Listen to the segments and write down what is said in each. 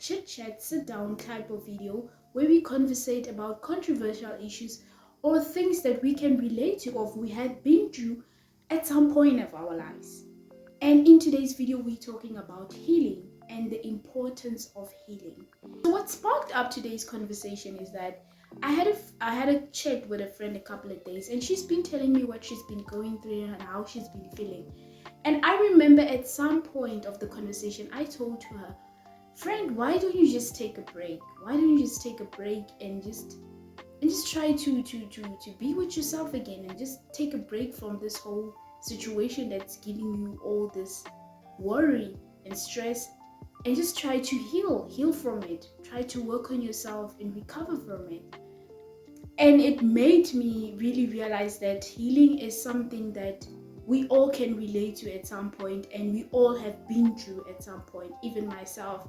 chit chat, sit down type of video where we conversate about controversial issues or things that we can relate to or we had been through at some point of our lives. And in today's video, we're talking about healing and the importance of healing. So what sparked up today's conversation is that I had a chat with a friend a couple of days, and she's been telling me what she's been going through and how she's been feeling. And I remember at some point of the conversation, I told to her, friend, why don't you just take a break? Why don't you just take a break and just try to be with yourself again, and just take a break from this whole situation that's giving you all this worry and stress, and just try to heal from it. Try to work on yourself and recover from it. And it made me really realize that healing is something that we all can relate to at some point, and we all have been through at some point. Even myself,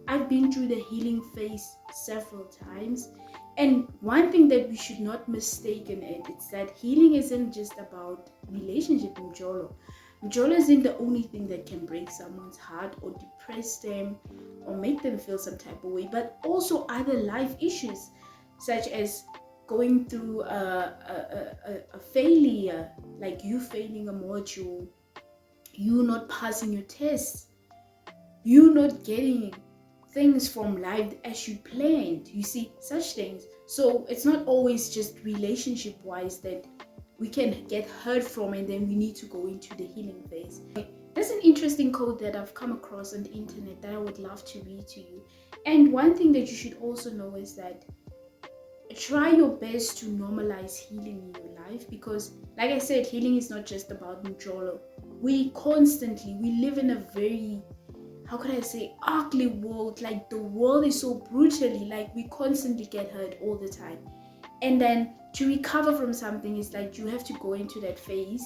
I've been through the healing phase several times. And one thing that we should not mistake in it is that healing isn't just about relationship. Mjolo isn't the only thing that can break someone's heart or depress them or make them feel some type of way, but also other life issues such as going through a failure, like you failing a module, you not passing your tests, you not getting things from life as you planned. You see, such things. So it's not always just relationship wise that we can get hurt from, and then we need to go into the healing phase. There's an interesting quote that I've come across on the internet that I would love to read to you. And one thing that you should also know is that try your best to normalize healing in your life, because like I said, healing is not just about Njolo. We live in a very, how could I say, ugly world. Like the world is so brutally, like we constantly get hurt all the time. And then to recover from something is like you have to go into that phase.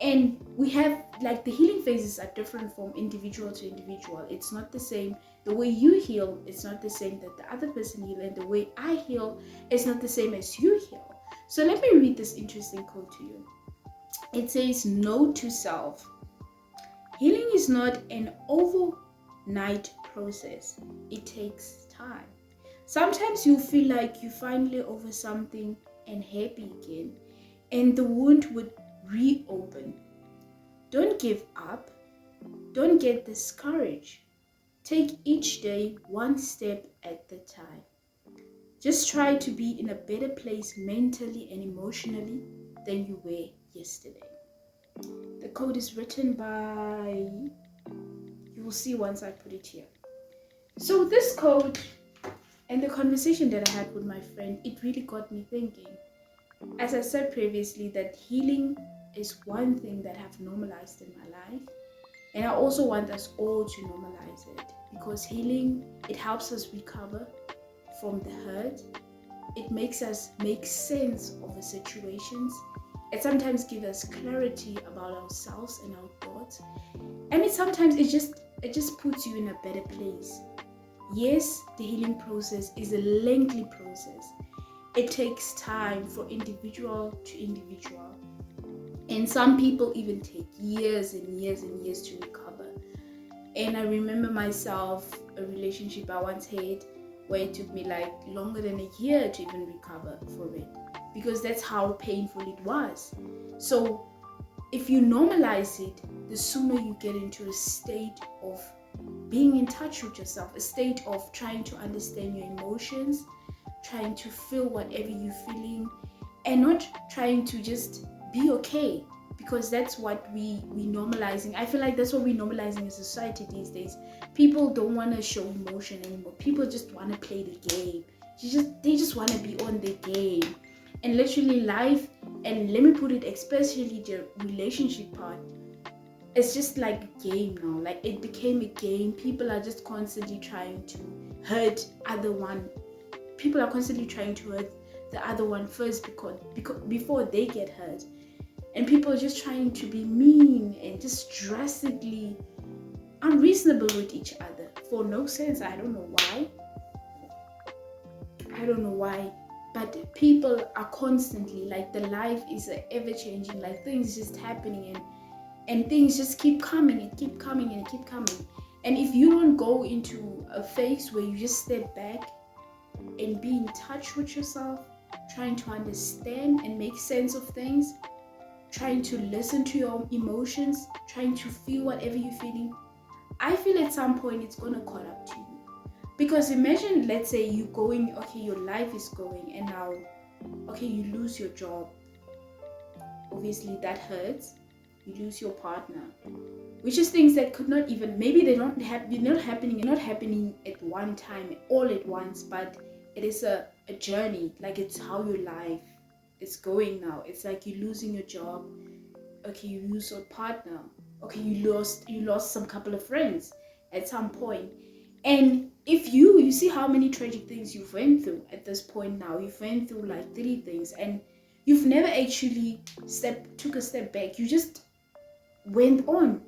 And we have, like, the healing phases are different from individual to individual. It's not the same. The way you heal, it's not the same that the other person heal, and the way I heal is not the same as you heal. So let me read this interesting quote to you. It says, "No to self. Healing is not an overnight process. It takes time. Sometimes you feel like you finally over something and happy again, and the wound would reopen. Don't give up. Don't get discouraged. Take each day one step at the time. Just try to be in a better place mentally and emotionally than you were yesterday." The quote is written by, you will see once I put it here. So this quote and the conversation that I had with my friend, it really got me thinking. As I said previously, that healing is one thing that I've normalized in my life. And I also want us all to normalize it, because healing, it helps us recover from the hurt. It makes us make sense of the situations. It sometimes gives us clarity about ourselves and our thoughts. And it just puts you in a better place. Yes, the healing process is a lengthy process. It takes time for individual to individual. And some people even take years and years and years to recover. And I remember myself, a relationship I once had where it took me like longer than a year to even recover from it, because that's how painful it was. So if you normalize it, the sooner you get into a state of being in touch with yourself, a state of trying to understand your emotions, trying to feel whatever you're feeling, and not trying to just be okay, because that's what we normalizing. I feel like that's what we're normalizing in society these days. People don't want to show emotion anymore. People just want to play the game. They just want to be on the game. And literally life, and let me put it, especially the relationship part, it's just like a game now. Like it became a game. People are just constantly trying to hurt other one. People are constantly trying to hurt the other one first because before they get hurt. And people are just trying to be mean and just drastically unreasonable with each other for no sense. I don't know why. But people are constantly, like, the life is ever changing. Like things just happening and things just keep coming and keep coming and keep coming. And if you don't go into a phase where you just step back and be in touch with yourself, trying to understand and make sense of things, trying to listen to your emotions, trying to feel whatever you're feeling, I feel at some point it's gonna call up to you. Because imagine, let's say you going, okay, your life is going, and now, okay, you lose your job. Obviously that hurts. You lose your partner, which is things that could not even, maybe they're not happening at one time, all at once, but it is a journey. Like, it's how your life is going now. It's like you're losing your job. Okay, you lose your partner. Okay, you lost some couple of friends at some point. And if you see how many tragic things you've went through at this point now. You've went through like 3 things, and you've never actually took a step back. You just went on.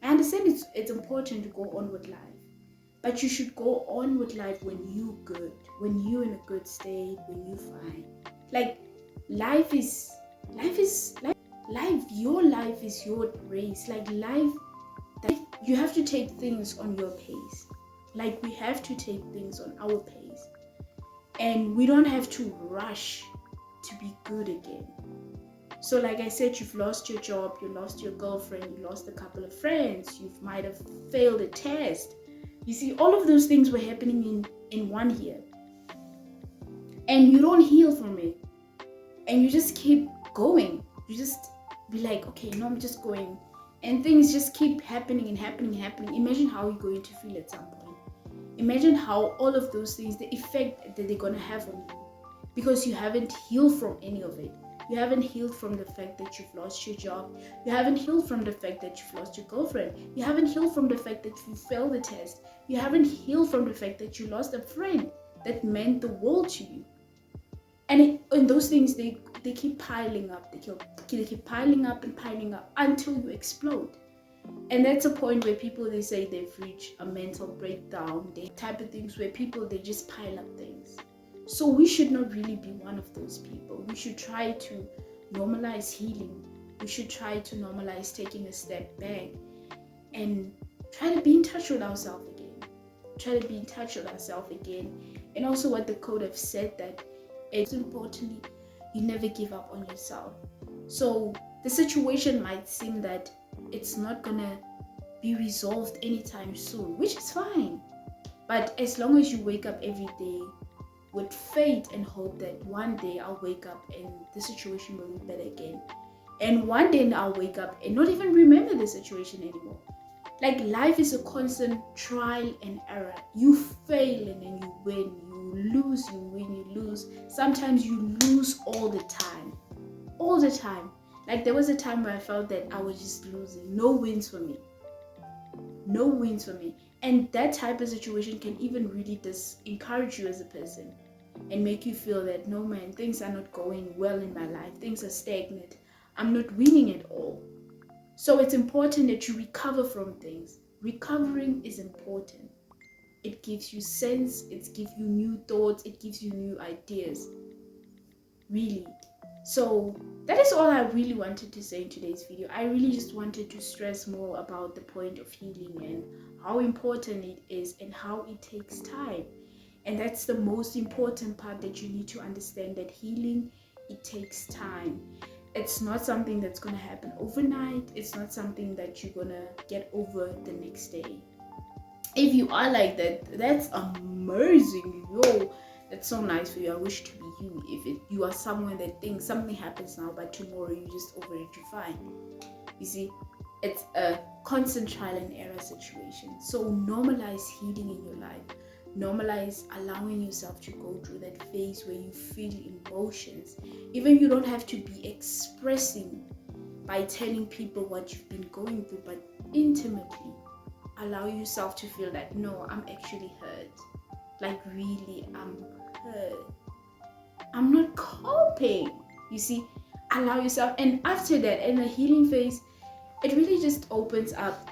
I understand it's important to go on with life, but you should go on with life when you're good, when you're in a good state, when you're fine. Like, your life is your race. Like, you have to take things on your pace. Like, we have to take things on our pace, and we don't have to rush to be good again. So like I said, you've lost your job, you lost your girlfriend, you lost a couple of friends, you might have failed a test. You see, all of those things were happening in 1 year. And you don't heal from it. And you just keep going. You just be like, okay, no, I'm just going. And things just keep happening and happening and happening. Imagine how you're going to feel at some point. Imagine how all of those things, the effect that they're going to have on you. Because you haven't healed from any of it. You haven't healed from the fact that you've lost your job. You haven't healed from the fact that you've lost your girlfriend. You haven't healed from the fact that you failed the test. You haven't healed from the fact that you lost a friend that meant the world to you. And those things, they keep piling up. They keep piling up and piling up until you explode. And that's a point where people, they say they've reached a mental breakdown. They type of things where people, they just pile up things. So we should not really be one of those people. We should try to normalize healing. We should try to normalize taking a step back and try to be in touch with ourselves again. And also what the code have said, that it's importantly, you never give up on yourself. So the situation might seem that it's not gonna be resolved anytime soon, which is fine. But as long as you wake up every day with faith and hope that one day I'll wake up and the situation will be better again. And one day I'll wake up and not even remember the situation anymore. Like, life is a constant trial and error. You fail and then you win. You lose, you win, you lose. Sometimes you lose all the time. All the time. Like, there was a time where I felt that I was just losing. No wins for me. No wins for me. And that type of situation can even really encourage you as a person and make you feel that, no man, things are not going well in my life. Things are stagnant. I'm not winning at all. So it's important that you recover from things. Recovering is important. It gives you sense. It gives you new thoughts. It gives you new ideas. Really. So that is all I really wanted to say in today's video. I really just wanted to stress more about the point of healing and how important it is and how it takes time. And that's the most important part that you need to understand, that healing, it takes time. It's not something that's going to happen overnight. It's not something that you're going to get over the next day. If you are like that, that's amazing. Yo, that's so nice for you. I wish to be you. If you are someone that thinks something happens now, but tomorrow you just over it, you're fine. You see, it's a constant trial and error situation. So normalize healing in your life. Normalize allowing yourself to go through that phase where you feel emotions. Even you don't have to be expressing by telling people what you've been going through, but intimately allow yourself to feel that, no, I'm actually hurt. Like, really, I'm hurt. I'm not coping. You see, allow yourself. And after that, in the healing phase, it really just opens up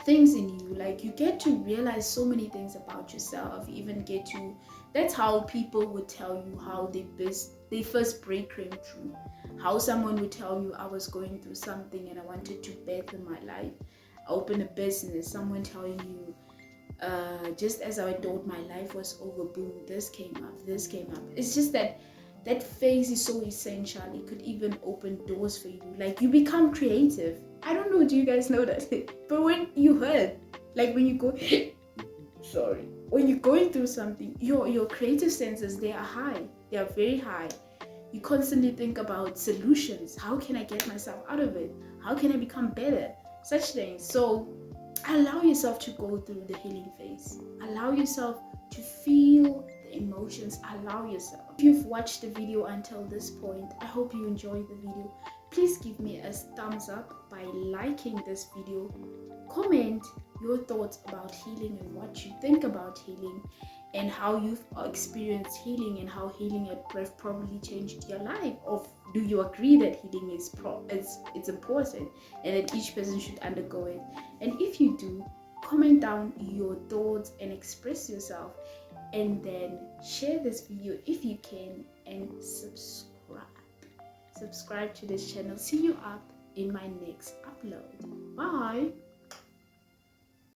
things in you. Like, you get to realize so many things about yourself. You even get to, that's how people would tell you how they first breakthrough. How someone would tell you, I was going through something and I wanted to better my life. I opened a business. Someone telling you, just as I thought my life was over, boom, this came up, this came up. It's just that that phase is so essential. It could even open doors for you. Like, you become creative. I don't know, do you guys know that? But when you hurt, like when you go, sorry, when you're going through something, your creative senses, they are high. They are very high. You constantly think about solutions. How can I get myself out of it? How can I become better? Such things. So allow yourself to go through the healing phase. Allow yourself to feel the emotions. Allow yourself. If you've watched the video until this point, I hope you enjoyed the video. Please give me a thumbs up by liking this video. Comment your thoughts about healing and what you think about healing and how you've experienced healing and how healing has probably changed your life. Or do you agree that healing is it's important and that each person should undergo it? And if you do, comment down your thoughts and express yourself, and then share this video if you can, and subscribe to this channel. See you up in my next upload. Bye.